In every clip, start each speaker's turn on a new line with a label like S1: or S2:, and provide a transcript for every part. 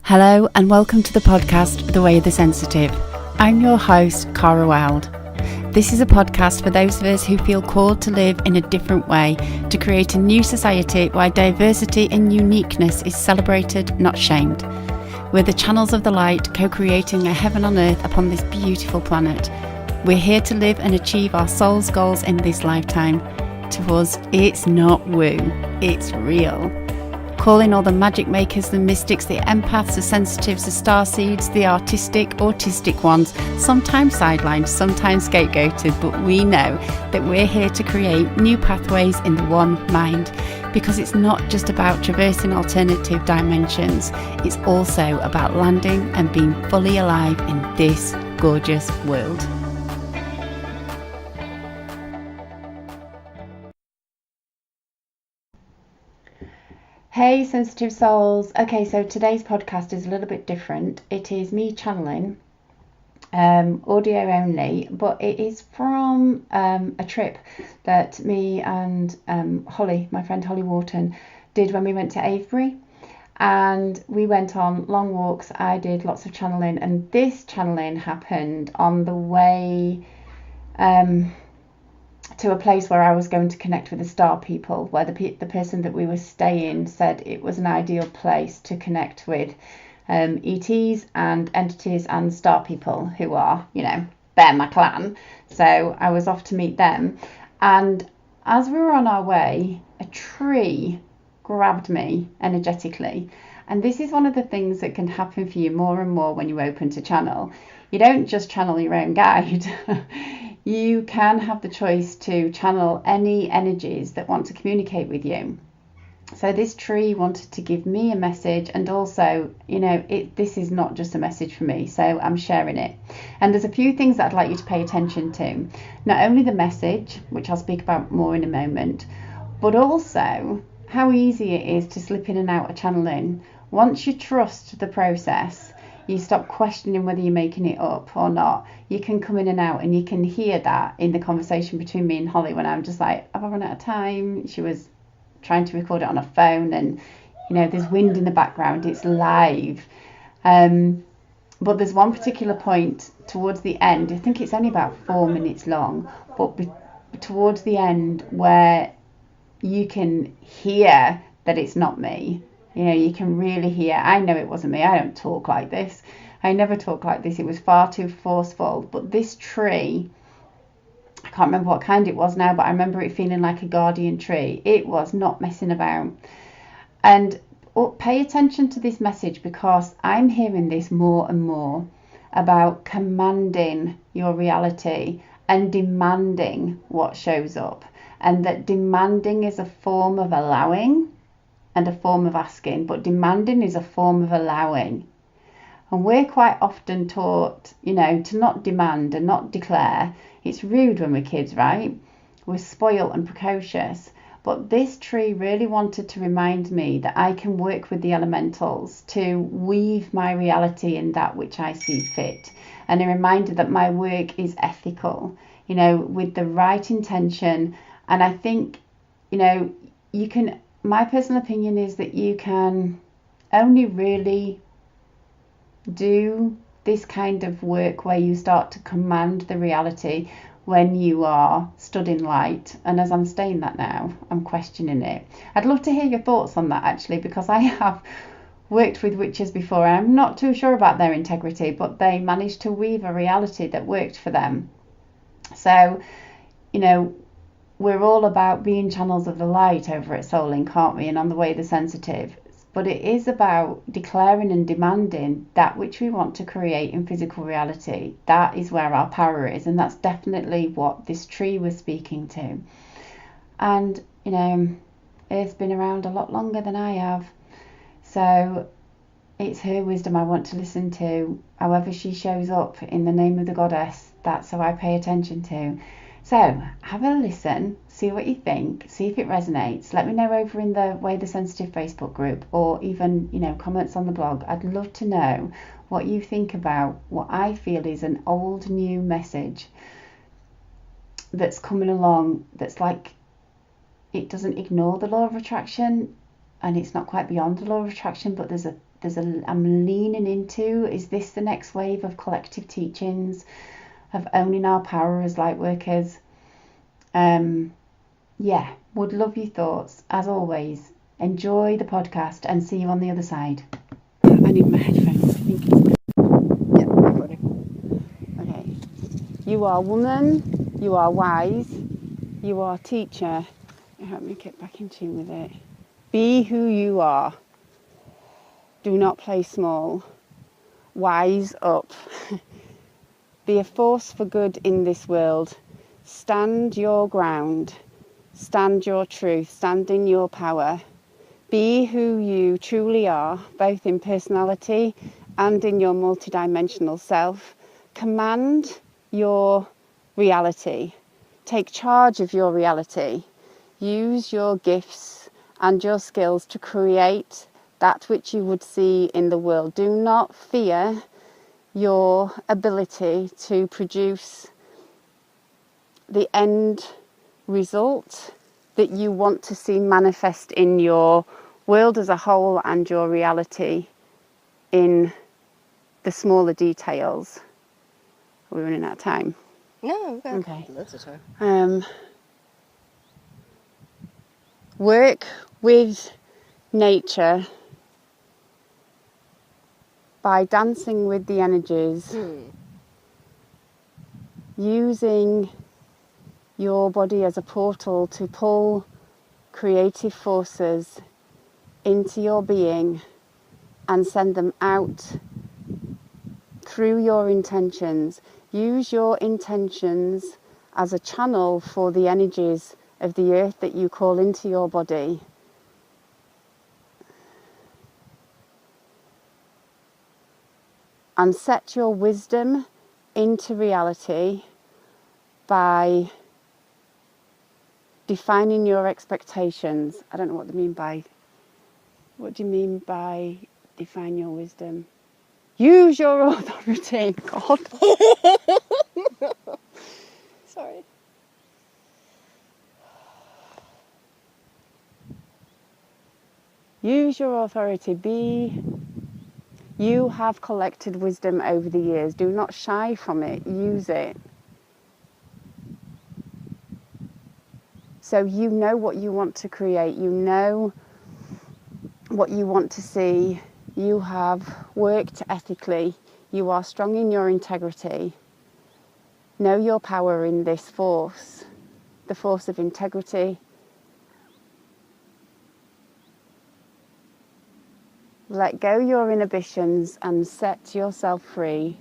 S1: Hello and welcome to the podcast, The Way of the Sensitive. I'm your host, Cara Wild. This is a podcast for those of us who feel called to live in a different way, to create a new society where diversity and uniqueness is celebrated, not shamed. We're the channels of the light, co-creating a heaven on earth upon this beautiful planet. We're here to live and achieve our soul's goals in this lifetime. To us, it's not woo, it's real. Calling all the magic makers, the mystics, the empaths, the sensitives, the starseeds, the autistic ones, sometimes sidelined, sometimes scapegoated, but we know that we're here to create new pathways in the one mind, because it's not just about traversing alternative dimensions, it's also about landing and being fully alive in this gorgeous world. Hey sensitive souls. Okay, so today's podcast is a little bit different. It is me channeling, audio only, but it is from a trip that me and Holly, my friend Holly Worton, did when we went to Avebury. And we went on long walks. I did lots of channeling, and this channeling happened on the way to a place where I was going to connect with the star people, where the person that we were staying said it was an ideal place to connect with ETs and entities and star people who are, they're my clan. So I was off to meet them. And as we were on our way, a tree grabbed me energetically. And this is one of the things that can happen for you more and more when you open to channel. You don't just channel your own guide. You can have the choice to channel any energies that want to communicate with you. So this tree wanted to give me a message, and also, this is not just a message for me, so I'm sharing it. And there's a few things that I'd like you to pay attention to. Not only the message, which I'll speak about more in a moment, but also how easy it is to slip in and out of channeling. Once you trust the process, you stop questioning whether you're making it up or not. You can come in and out, and you can hear that in the conversation between me and Holly when I'm just like, have I run out of time? She was trying to record it on her phone, and there's wind in the background, it's live. But there's one particular point towards the end, I think it's only about 4 minutes long, but towards the end where you can hear that it's not me. You can really hear. I know it wasn't me. I don't talk like this. I never talk like this. It was far too forceful. But this tree, I can't remember what kind it was now, but I remember it feeling like a guardian tree. It was not messing about. And pay attention to this message, because I'm hearing this more and more about commanding your reality and demanding what shows up. And that demanding is a form of allowing and a form of asking, but demanding is a form of allowing. And we're quite often taught, to not demand and not declare. It's rude when we're kids, right? We're spoiled and precocious. But this tree really wanted to remind me that I can work with the elementals to weave my reality in that which I see fit. And a reminder that my work is ethical, with the right intention. And I think, you can, my personal opinion is that you can only really do this kind of work where you start to command the reality when you are stood in light. And as I'm saying that now, I'm questioning it. I'd love to hear your thoughts on that, actually, because I have worked with witches before. I'm not too sure about their integrity, but they managed to weave a reality that worked for them. So, we're all about being channels of the light over at Soul Link, aren't we? And on the Way the Sensitive. But it is about declaring and demanding that which we want to create in physical reality. That is where our power is. And that's definitely what this tree was speaking to. And, Earth's been around a lot longer than I have. So it's her wisdom I want to listen to. However she shows up in the name of the goddess, that's who I pay attention to. So have a listen, see what you think, see if it resonates. Let me know over in the Way the Sensitive Facebook group, or even, comments on the blog. I'd love to know what you think about what I feel is an old new message that's coming along, that's like, it doesn't ignore the law of attraction, and it's not quite beyond the law of attraction, but there's I'm leaning into, is this the next wave of collective teachings, of owning our power as light workers? Yeah, would love your thoughts. As always, enjoy the podcast and see you on the other side. I need my headphones. I think it's good.
S2: Yeah, recording.
S1: Okay. You are woman, you are wise, you are teacher. Help me get back in tune with it. Be who you are. Do not play small. Wise up. Be a force for good in this world. Stand your ground. Stand your truth. Stand in your power. Be who you truly are, both in personality and in your multidimensional self. Command your reality. Take charge of your reality. Use your gifts and your skills to create that which you would see in the world. Do not fear your ability to produce the end result that you want to see manifest in your world as a whole and your reality in the smaller details. Are we running out of time?
S2: No, we've got
S1: Okay.
S2: lots of time.
S1: Work with nature by dancing with the energies, using your body as a portal to pull creative forces into your being and send them out through your intentions. Use your intentions as a channel for the energies of the earth that you call into your body. And set your wisdom into reality by defining your expectations. I don't know what do you mean by define your wisdom? Use your authority, God.
S2: Sorry.
S1: Use your authority. You have collected wisdom over the years. Do not shy from it. Use it. So you know what you want to create. You know what you want to see. You have worked ethically. You are strong in your integrity. Know your power in this force, the force of integrity. Let go your inhibitions and set yourself free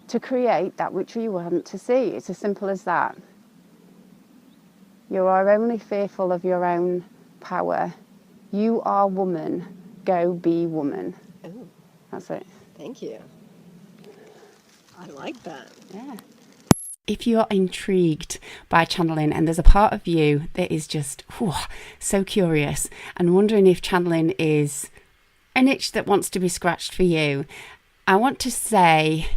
S1: to create that which you want to see. It's as simple as that. You are only fearful of your own power. You are woman. Go be woman.
S2: Oh,
S1: That's it.
S2: thank you. I like that.
S1: Yeah. If you're intrigued by channeling and there's a part of you that is just so curious and wondering if channeling is an itch that wants to be scratched for you, I want to say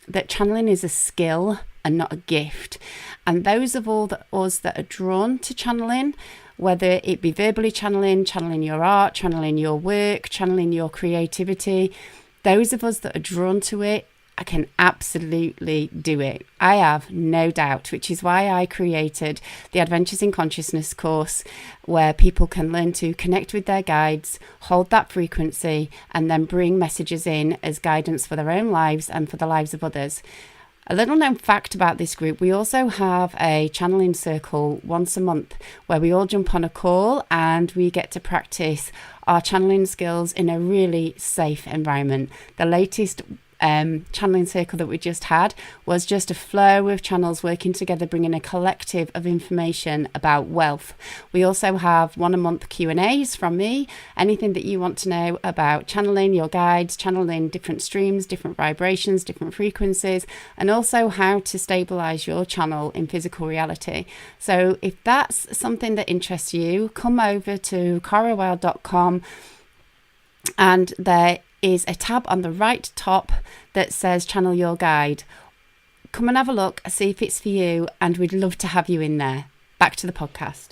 S1: that channeling is a skill and not a gift. And those of us that are drawn to channeling, whether it be verbally channeling your art, channeling your work, channeling your creativity, those of us that are drawn to it, I can absolutely do it. I have no doubt, which is why I created the Adventures in Consciousness course, where people can learn to connect with their guides, hold that frequency, and then bring messages in as guidance for their own lives and for the lives of others. A little known fact about this group, we also have a channeling circle once a month where we all jump on a call and we get to practice our channeling skills in a really safe environment. The latest channeling circle that we just had was just a flow of channels working together, bringing a collective of information about wealth. We also have one a month Q&As from me, anything that you want to know about channeling your guides, channeling different streams, different vibrations, different frequencies, and also how to stabilize your channel in physical reality. So if that's something that interests you, come over to carawild.com and there is a tab on the right top that says Channel Your Guide. Come and have a look, see if it's for you, and we'd love to have you in there. Back to the podcast.